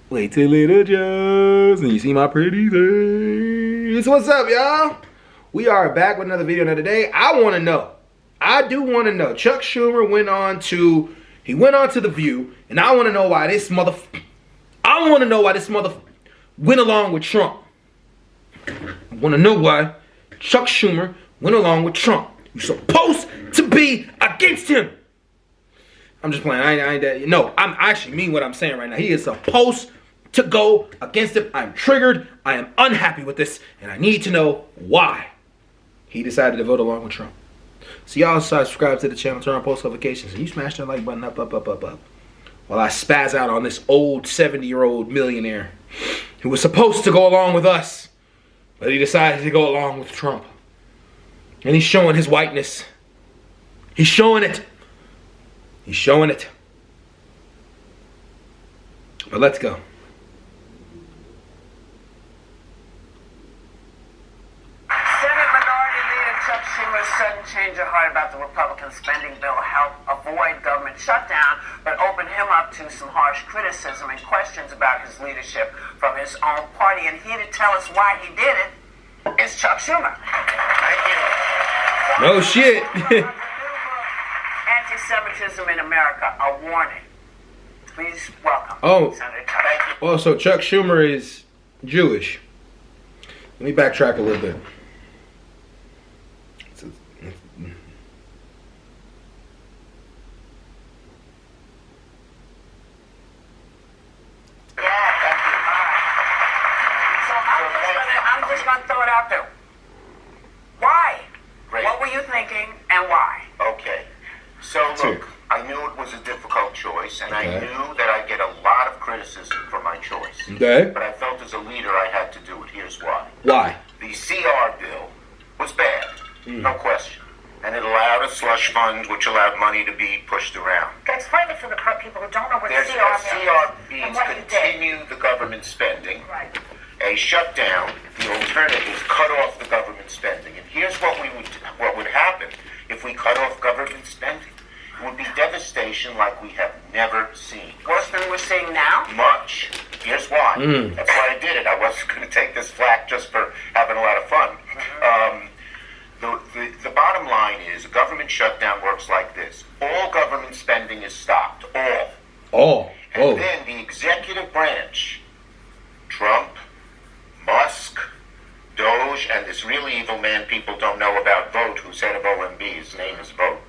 Wait till it adjusts and you see my pretty face. What's up, y'all? We are back with another video. Now today, I want to know. I do want to know. Chuck Schumer went on to The View, and I want to know why this mother went along with Trump. I want to know why Chuck Schumer went along with Trump. You're supposed to be against him. I'm just playing. I ain't that. No, I actually mean what I'm saying right now. He is supposed to go against him. I'm triggered. I am unhappy with this, and I need to know why he decided to vote along with Trump. So y'all subscribe to the channel, turn on post notifications, and you smash that like button up. While I spaz out on this old 70-year-old millionaire who was supposed to go along with us, but he decided to go along with Trump. And he's showing his whiteness. He's showing it. He's showing it. But let's go. Senate Minority Leader Chuck Schumer's sudden change of heart about the Republican spending bill helped avoid government shutdown, but opened him up to some harsh criticism and questions about his leadership from his own party. And here to tell us why he did it is Chuck Schumer. Thank you. No shit. Anti-Semitism in America, a warning. Please welcome. Senator Chuck. Thank you. Also, Chuck Schumer is Jewish. Let me backtrack a little bit. I'm just going to throw it out there. Why? Great. What were you thinking and why? Okay. So look, I knew it was a difficult choice, and I knew that I'd get a lot of criticism for my choice. Okay. But I felt as a leader I had to do it. Here's why. Why? The CR bill was bad, no question. And it allowed a slush fund, which allowed money to be pushed around. Explain it for the people who don't know what There's CR a means. CR and means what you did. continue the government spending. Right. A shutdown, the alternative is cut off the government spending. And here's what would happen if we cut off government spending. It would be devastation like we have never seen. Worse than we're seeing now? Much. Here's why. That's why I did it. I wasn't going to take this flack just for having a lot of fun. The bottom line is a government shutdown works like this. All government spending is stopped. All. And then the executive branch, Trump, Musk, Doge, and this really evil man people don't know about, Vote, who's head of OMB. His name is Vote.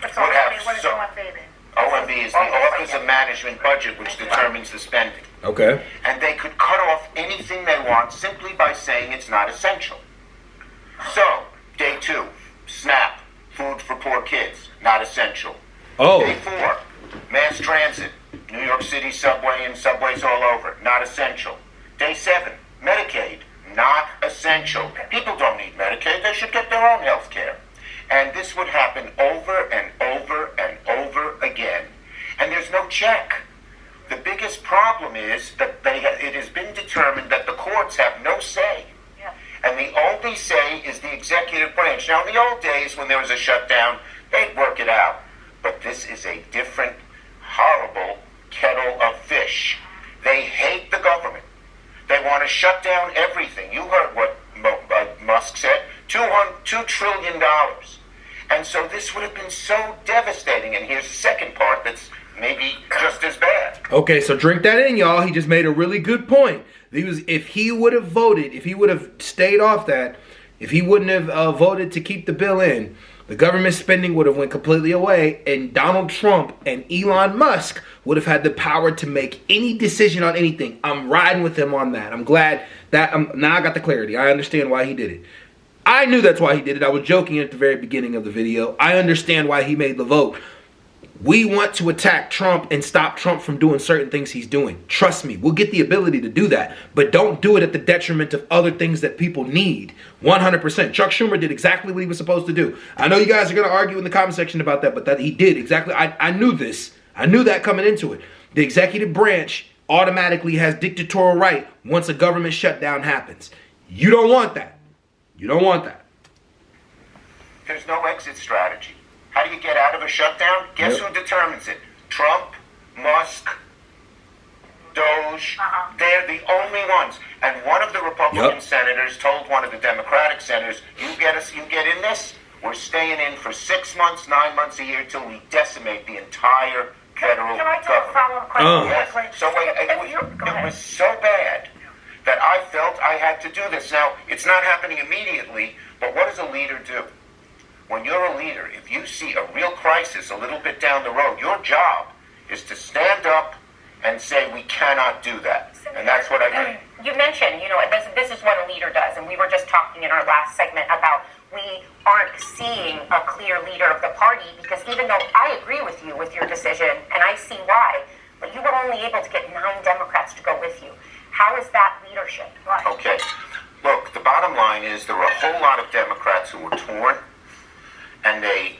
What's OMB? What is OMB? OMB is the Office of Management Budget, which determines the spending. Okay. And they could cut off anything they want simply by saying it's not essential. So, day 2, SNAP, food for poor kids, not essential. Day 4, mass transit, New York City subway and subways all over, not essential. Day 7, Medicaid, not essential. People don't need Medicaid, they should get their own health care. And this would happen over and over and over again. And there's no check. The biggest problem is that it has been determined that the courts have no say. Yeah. And the only say is the executive branch. Now, in the old days when there was a shutdown, they'd work it out. But this is a different, horrible kettle of fish. They hate the government. They want to shut down everything. You heard what Musk said, $2 trillion. And so this would have been so devastating. And here's the second part that's maybe just as bad. Okay, so drink that in, y'all. He just made a really good point. If he would have voted, if he would have stayed off that, if he wouldn't have voted to keep the bill in, the government spending would have went completely away, and Donald Trump and Elon Musk would have had the power to make any decision on anything. I'm riding with him on that. I'm glad that now I got the clarity. I understand why he did it. I knew that's why he did it. I was joking at the very beginning of the video. I understand why he made the vote. We want to attack Trump and stop Trump from doing certain things he's doing. Trust me, we'll get the ability to do that. But don't do it at the detriment of other things that people need. 100%. Chuck Schumer did exactly what he was supposed to do. I know you guys are going to argue in the comment section about that, but that he did exactly. I knew this. I knew that coming into it. The executive branch automatically has dictatorial right once a government shutdown happens. You don't want that. You don't want that. There's no exit strategy. How do you get out of a shutdown? Guess who determines it? Trump, Musk, Doge. They're the only ones. And one of the Republican senators told one of the Democratic senators, you get in this, we're staying in for 6 months, 9 months, a year till we decimate the entire federal Can I do a government. follow-up question quickly? So it was so bad that I felt I had to do this. Now, it's not happening immediately, but what does a leader do? When you're a leader, if you see a real crisis a little bit down the road, your job is to stand up and say, we cannot do that. And that's what I did. You mentioned, this is what a leader does, and we were just talking in our last segment about we aren't seeing a clear leader of the party, because even though I agree with you with your decision, and I see why, but you were only able to get 9 Democrats to go with you. How is that leadership? Right. Okay. Look, the bottom line is there were a whole lot of Democrats who were torn, and they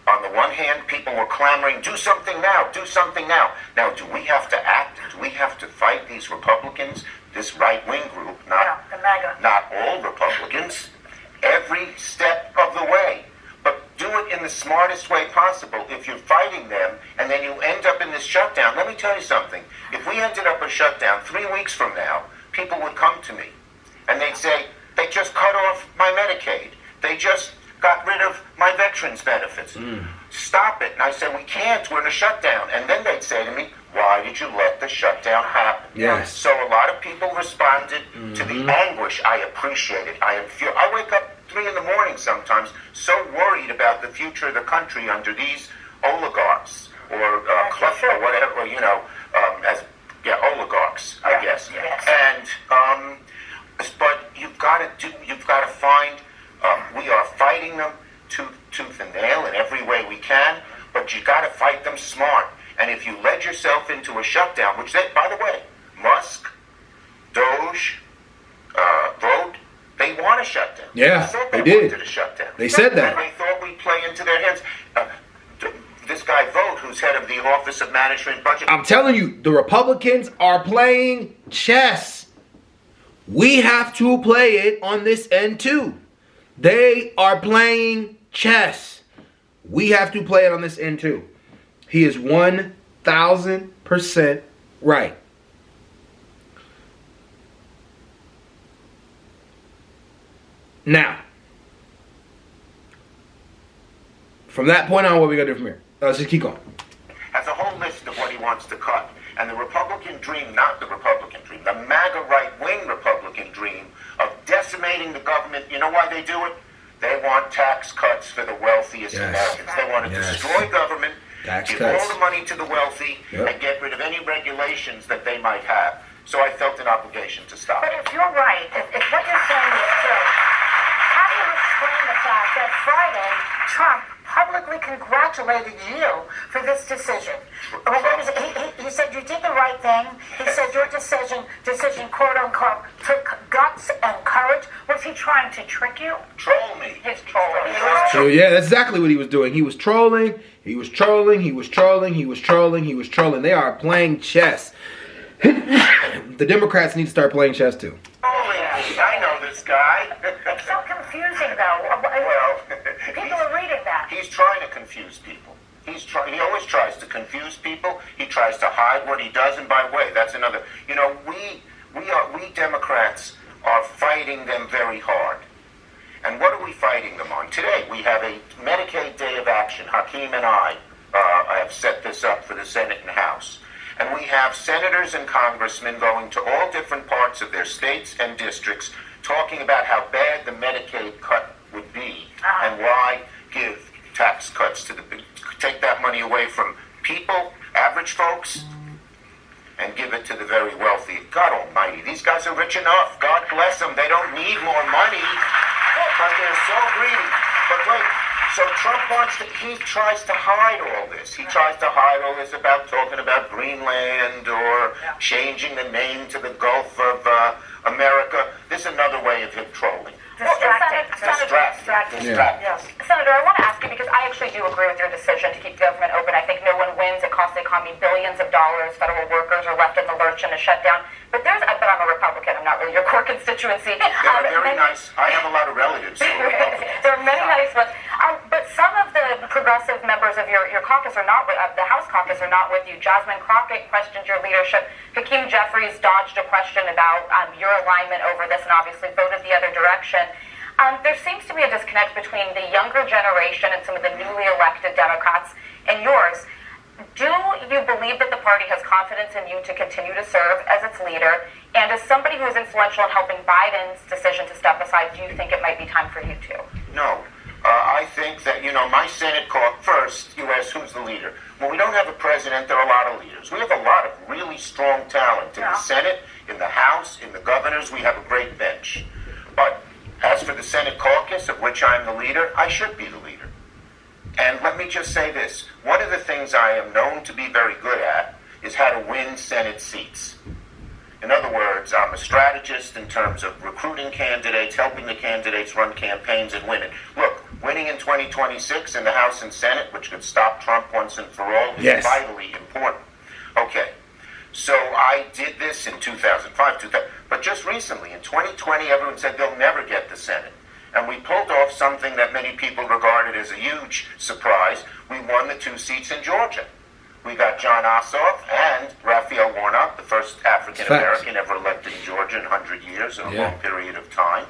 on the one hand, people were clamoring, do something now, do something now. Now, do we have to act? Do we have to fight these Republicans, this right-wing group, not all Republicans, every step of the way? But do it in the smartest way possible. If you're fighting them and then you end up in this shutdown, let me tell you something. If we ended up a shutdown 3 weeks from now, people would come to me and they'd say, they just cut off my Medicaid. They just got rid of my veterans benefits. Stop it. And I said, we can't. We're in a shutdown. And then they'd say to me, why did you let the shutdown happen? Yes. So a lot of people responded to the anguish. I appreciate it. I wake up 3 in the morning sometimes so worried about the future of the country under these oligarchs or or whatever, oligarchs, I guess. Yes. And but you've got to find. We are fighting them tooth and nail in every way we can, but you got to fight them smart. And if you led yourself into a shutdown, which they, by the way, Musk, Doge, Vote, they want a shutdown. Yeah, they did. wanted a shutdown. They said that. They thought we'd play into their hands. This guy Vote, who's head of the Office of Management Budget. I'm telling you, the Republicans are playing chess. We have to play it on this end too. They are playing chess. We have to play it on this end too. He is 1,000% right. Now, from that point on, what are we going to do from here? Let's just keep going. Has a whole list of what he wants to cut. And the Republican dream, not the Republican dream, the MAGA right-wing Republican dream of decimating the government. You know why they do it? They want tax cuts for the wealthiest Americans. They want to destroy government, give all the money to the wealthy, and get rid of any regulations that they might have. So I felt an obligation to stop. But if you're right, if what you're saying is true, how do you explain the fact that Friday Trump publicly congratulated you for this decision? He said you did the right thing. He said your decision, quote unquote, took guts and courage. Was he trying to trick you? Troll me. He's trolling. So yeah, that's exactly what he was doing. He was trolling. He was trolling. He was trolling. He was trolling. He was trolling. They are playing chess. The Democrats need to start playing chess too. Oh yeah, I know this guy. It's so confusing, though. Well, People are reading that. He's trying to confuse people. He always tries to confuse people. He tries to hide what he does, and by the way, that's another. We Democrats are fighting them very hard. And what are we fighting them on? Today we have a Medicaid Day of Action. Hakeem and I have set this up for the Senate and House. And we have senators and congressmen going to all different parts of their states and districts talking about how bad the Medicaid cut would be and why give tax cuts to take that money away from people, average folks, and give it to the very wealthy. God almighty, these guys are rich enough. God bless them. They don't need more money, but they're so greedy. But wait, so Trump he tries to hide all this. He tries to hide all this about talking about Greenland or changing the name to the Gulf of America. This is another way of him trolling. Distracting. Yes. Senator, I want to ask you, because I actually do agree with your decision to keep government open. I think no one wins. It costs the economy billions of dollars. Federal workers are left in the lurch in a shutdown. But I'm a Republican. I'm not really your core constituency. They're very nice. I have a lot of relatives who are Republicans. There are many nice ones. But some of the progressive members of your caucus are not, the House caucus are not with you. Jasmine Crockett questioned your leadership. Hakeem Jeffries dodged a question about your alignment over this and obviously voted the other direction. There seems to be a disconnect between the younger generation and some of the newly elected Democrats and yours. Do you believe that the party has confidence in you to continue to serve as its leader? And as somebody who is influential in helping Biden's decision to step aside, do you think it might be time for you to? No. I think that, my Senate caucus, first, you ask who's the leader. Well, we don't have a president, there are a lot of leaders. We have a lot of really strong talent in the Senate, in the House, in the governors. We have a great bench. But as for the Senate caucus, of which I'm the leader, I should be the leader. And let me just say this. One of the things I am known to be very good at is how to win Senate seats. In other words, I'm a strategist in terms of recruiting candidates, helping the candidates run campaigns and winning. Look, winning in 2026 in the House and Senate, which could stop Trump once and for all, is vitally important. Okay, so I did this in 2005, but just recently, in 2020, everyone said they'll never get the Senate. And we pulled off something that many people regarded as a huge surprise. We won the 2 seats in Georgia. We got John Ossoff and Raphael Warnock, the first African-American ever elected in Georgia in 100 years, in a long period of time.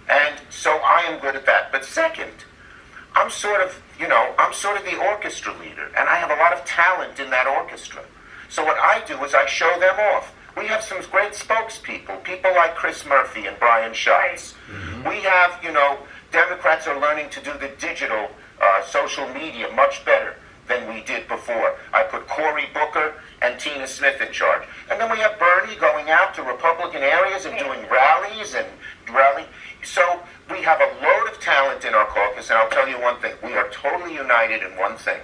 And so I am good at that. But second, I'm sort of the orchestra leader, and I have a lot of talent in that orchestra. So what I do is I show them off. We have some great spokespeople, people like Chris Murphy and Brian Schatz. Mm-hmm. We have, Democrats are learning to do the digital social media much better than we did before. I put Cory Booker and Tina Smith in charge. And then we have Bernie going out to Republican areas and doing rallies and So we have a load of talent in our caucus, and I'll tell you one thing. We are totally united in one thing.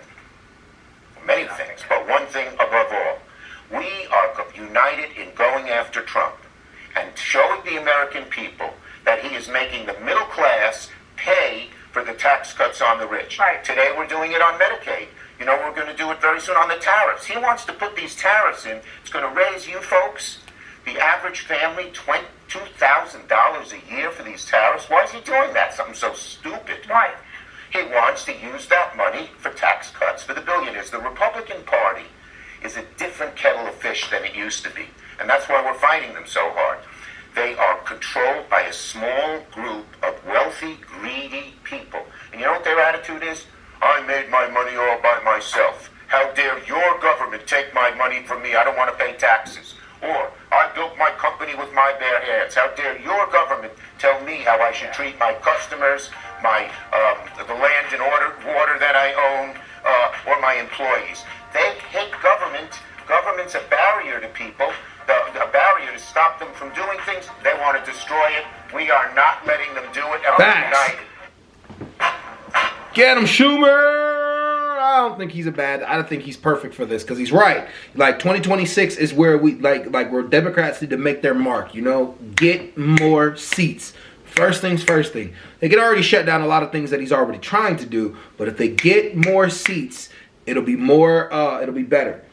Many things, but one thing above all. We are united in going after Trump and showing the American people that he is making the middle class pay for the tax cuts on the rich. Right. Today we're doing it on Medicaid. We're going to do it very soon on the tariffs. He wants to put these tariffs in. It's going to raise you folks, the average family, $2,000 a year for these tariffs. Why is he doing that? Something so stupid. Right. He wants to use that money for tax cuts for the billionaires. The Republican Party is a different kettle of fish than it used to be. And that's why we're fighting them so hard. They are controlled by a small group of wealthy, greedy people. And you know what their attitude is? I made my money all by myself. How dare your government take my money from me? I don't want to pay taxes. Or, I built my company with my bare hands. How dare your government tell me how I should treat my customers, the land and water that I own, or my employees. They hate government. Government's a barrier to people, a barrier to stop them from doing things. They want to destroy it. We are not letting them do it. United. Get him, Schumer! I don't think I don't think he's perfect for this, because he's right. Like, 2026 is where where Democrats need to make their mark, Get more seats. First things first thing. They can already shut down a lot of things that he's already trying to do, but if they get more seats, it'll be better.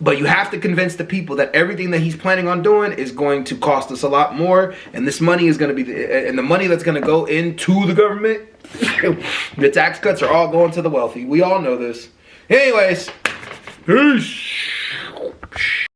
But you have to convince the people that everything that he's planning on doing is going to cost us a lot more, and this money is going to be, and the money that's going to go into the government, the tax cuts are all going to the wealthy. We all know this. Anyways, peace.